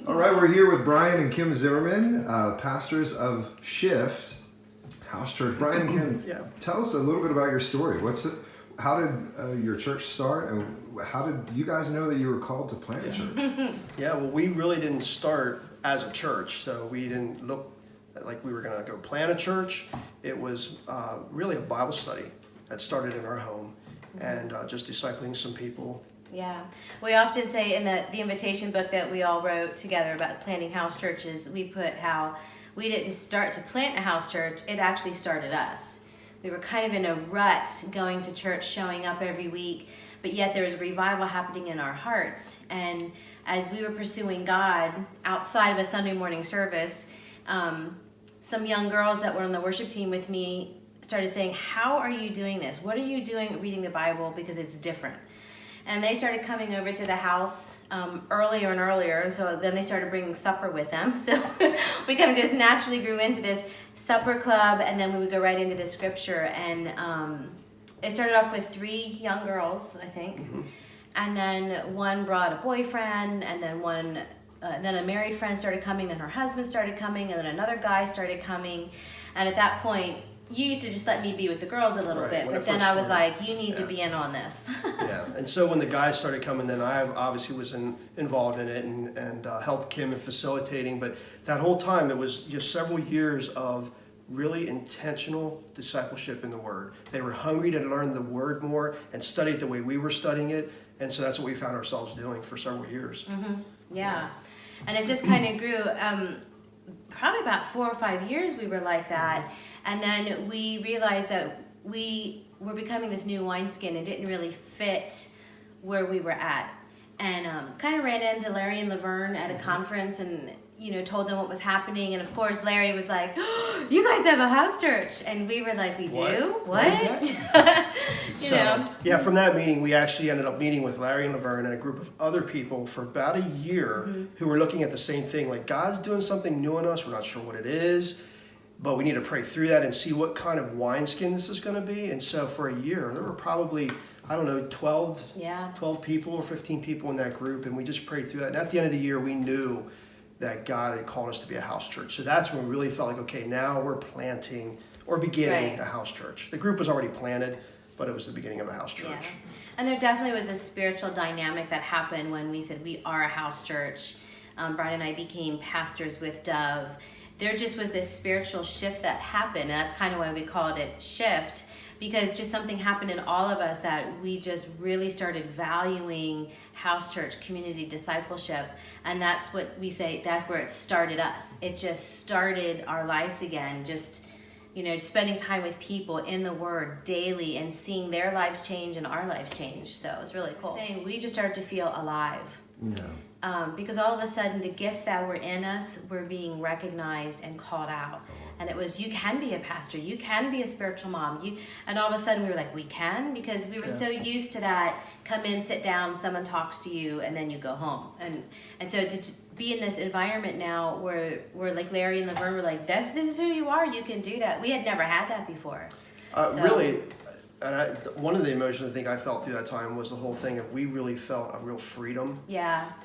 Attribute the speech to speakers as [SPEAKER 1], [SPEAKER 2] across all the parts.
[SPEAKER 1] All right, we're here with Brian and Kim Zimmerman, pastors of Shift House Church. Brian and Kim, tell us a little bit about your story. How did your church start, and how did you guys know that you were called to plant a church?
[SPEAKER 2] Yeah, well, we really didn't start as a church, so we didn't look like we were going to go plant a church. It was really a Bible study that started in our home, and just discipling some people.
[SPEAKER 3] Yeah, we often say in the invitation book that we all wrote together about planting house churches, we put how we didn't start to plant a house church, it actually started us. We were kind of in a rut going to church, showing up every week, but yet there was a revival happening in our hearts. And as we were pursuing God outside of a Sunday morning service, some young girls that were on the worship team with me started saying, how are you doing this? What are you doing reading the Bible? Because it's different. And they started coming over to the house earlier and earlier, and so then they started bringing supper with them. So we kind of just naturally grew into this supper club, and then we would go right into the scripture. And it started off with 3 young girls, I think, and then one brought a boyfriend, and then then a married friend started coming, then her husband started coming, and then another guy started coming. And at that point, you used to just let me be with the girls a little bit, but then I was like, you need to be in on this.
[SPEAKER 2] Yeah, and so when the guys started coming, then I obviously was involved in it and helped Kim in facilitating. But that whole time, it was just several years of really intentional discipleship in the Word. They were hungry to learn the Word more and study it the way we were studying it. And so that's what we found ourselves doing for several years.
[SPEAKER 3] Yeah, and it just kind of grew. Probably about 4 or 5 years we were like that. And then we realized that we were becoming this new wineskin and didn't really fit where we were at. And kind of ran into Larry and Laverne at a conference and, told them what was happening. And of course, Larry was like, oh, you guys have a house church. And we were like, we do? What?
[SPEAKER 2] Yeah, from that meeting, we actually ended up meeting with Larry and Laverne and a group of other people for about a year who were looking at the same thing. Like, God's doing something new in us. We're not sure what it is, but we need to pray through that and see what kind of wineskin this is going to be. And so for a year, there were probably, 12 people or 15 people in that group, and we just prayed through that. And at the end of the year, we knew that God had called us to be a house church. So that's when we really felt like, okay, now we're planting or beginning a house church. The group was already planted, but it was the beginning of a house church.
[SPEAKER 3] Yeah. And there definitely was a spiritual dynamic that happened when we said we are a house church. Brian and I became pastors with Dove. There just was this spiritual shift that happened, and that's kind of why we called it Shift, because just something happened in all of us that we just really started valuing house church, community discipleship, and that's what we say, that's where it started us. It just started our lives again, just spending time with people in the Word daily and seeing their lives change and our lives change. So it was really cool. Saying we just started to feel alive. Yeah. Because all of a sudden the gifts that were in us were being recognized and called out. And it was, you can be a pastor, you can be a spiritual mom. And all of a sudden we were like, we can? Because we were so used to that, come in, sit down, someone talks to you, and then you go home. And so to be in this environment now where like Larry and Laverne were like, this is who you are, you can do that. We had never had that before.
[SPEAKER 2] Really, and one of the emotions I think I felt through that time was the whole thing of we really felt a real freedom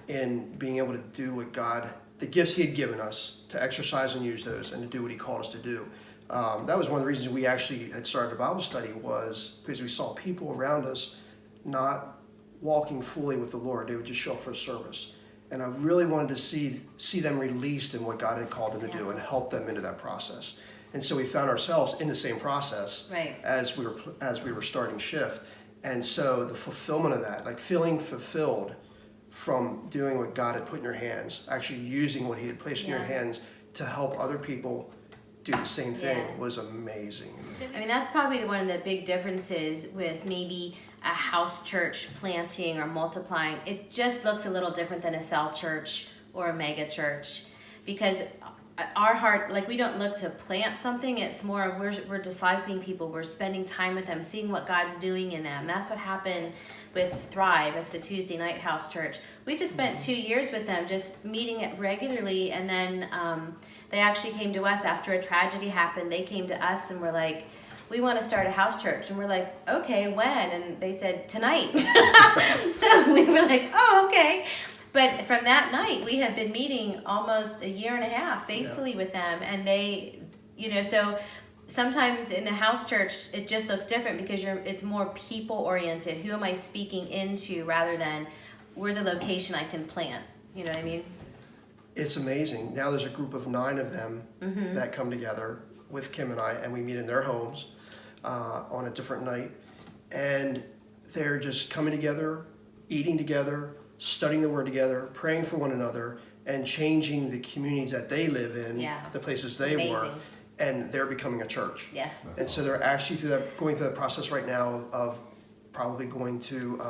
[SPEAKER 2] in being able to do what God, the gifts He had given us, to exercise and use those and to do what He called us to do. That was one of the reasons we actually had started a Bible study, was because we saw people around us not walking fully with the Lord. They would just show up for a service. And I really wanted to see them released in what God had called them to do and help them into that process. And so we found ourselves in the same process as we were starting Shift. And so the fulfillment of that, like feeling fulfilled from doing what God had put in your hands, actually using what He had placed in your hands to help other people do the same thing, was amazing.
[SPEAKER 3] I mean, that's probably one of the big differences with maybe a house church planting or multiplying. It just looks a little different than a cell church or a mega church, because our heart, like, we don't look to plant something. It's more of we're discipling people. We're spending time with them, seeing what God's doing in them. That's what happened with Thrive as the Tuesday night house church. We just spent 2 years with them, just meeting it regularly. And then they actually came to us after a tragedy happened. They came to us and were like, we want to start a house church. And we're like, okay, when? And they said, tonight. So we were like, oh, okay. But from that night, we have been meeting almost a year and a half faithfully with them, and they, so sometimes in the house church it just looks different because it's more people oriented. Who am I speaking into rather than where's a location I can plant? You know what I mean?
[SPEAKER 2] It's amazing. Now there's a group of 9 of them that come together with Kim and I, and we meet in their homes on a different night, and they're just coming together, eating together, studying the Word together, praying for one another, and changing the communities that they live in, the places they work, and they're becoming a church.
[SPEAKER 3] Yeah.
[SPEAKER 2] And so they're actually going through that process right now of probably going to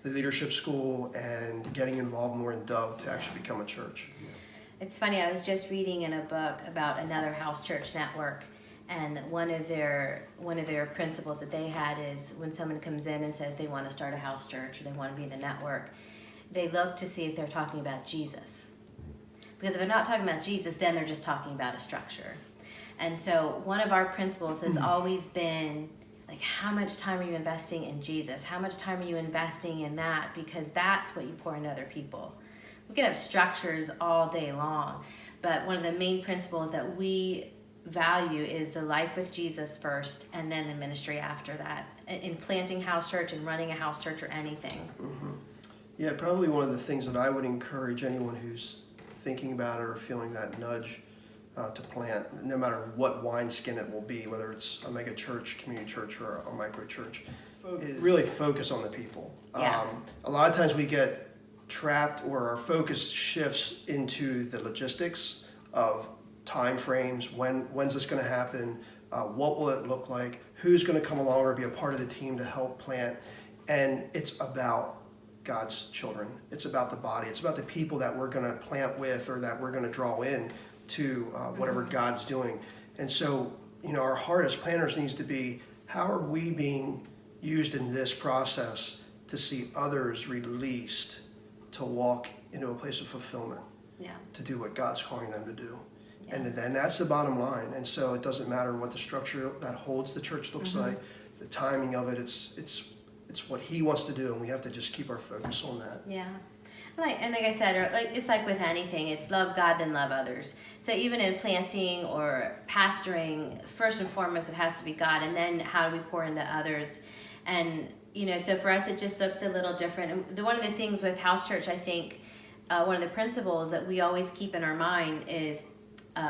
[SPEAKER 2] the leadership school and getting involved more in Dove to actually become a church.
[SPEAKER 3] It's funny, I was just reading in a book about another house church network, and one of their principles that they had is when someone comes in and says they want to start a house church or they want to be in the network, they look to see if they're talking about Jesus. Because if they're not talking about Jesus, then they're just talking about a structure. And so one of our principles has always been, like, how much time are you investing in Jesus? How much time are you investing in that? Because that's what you pour into other people. We can have structures all day long, but one of the main principles that we value is the life with Jesus first and then the ministry after that, in planting house church and running a house church or anything.
[SPEAKER 2] Yeah, probably one of the things that I would encourage anyone who's thinking about it or feeling that nudge to plant, no matter what wineskin it will be, whether it's a mega church, community church, or a micro church, really focus on the people.
[SPEAKER 3] Yeah.
[SPEAKER 2] A lot of times we get trapped, or our focus shifts into the logistics of time frames. When's this going to happen? What will it look like? Who's going to come along or be a part of the team to help plant? And it's about God's children. It's about the body. It's about the people that we're going to plant with or that we're going to draw in to whatever God's doing. And so, our heart as planners needs to be, how are we being used in this process to see others released to walk into a place of fulfillment, to do what God's calling them to do. And then that's the bottom line. And so it doesn't matter what the structure that holds the church looks like, the timing of it, it's what He wants to do, and we have to just keep our focus on that.
[SPEAKER 3] Yeah. And like I said, it's like with anything, it's love God, then love others. So even in planting or pastoring, first and foremost, it has to be God, and then how do we pour into others? And so for us, it just looks a little different. And one of the things with house church, I think, one of the principles that we always keep in our mind is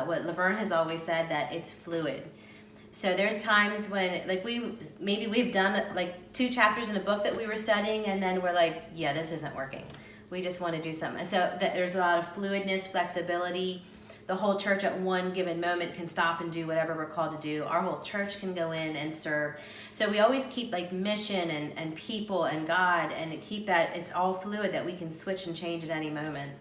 [SPEAKER 3] what Laverne has always said, that it's fluid. So there's times when, like, we've done like 2 chapters in a book that we were studying, and then we're like, yeah, this isn't working. We just want to do something. And so there's a lot of fluidness, flexibility. The whole church at one given moment can stop and do whatever we're called to do. Our whole church can go in and serve. So we always keep like mission and people and God, and keep that it's all fluid, that we can switch and change at any moment.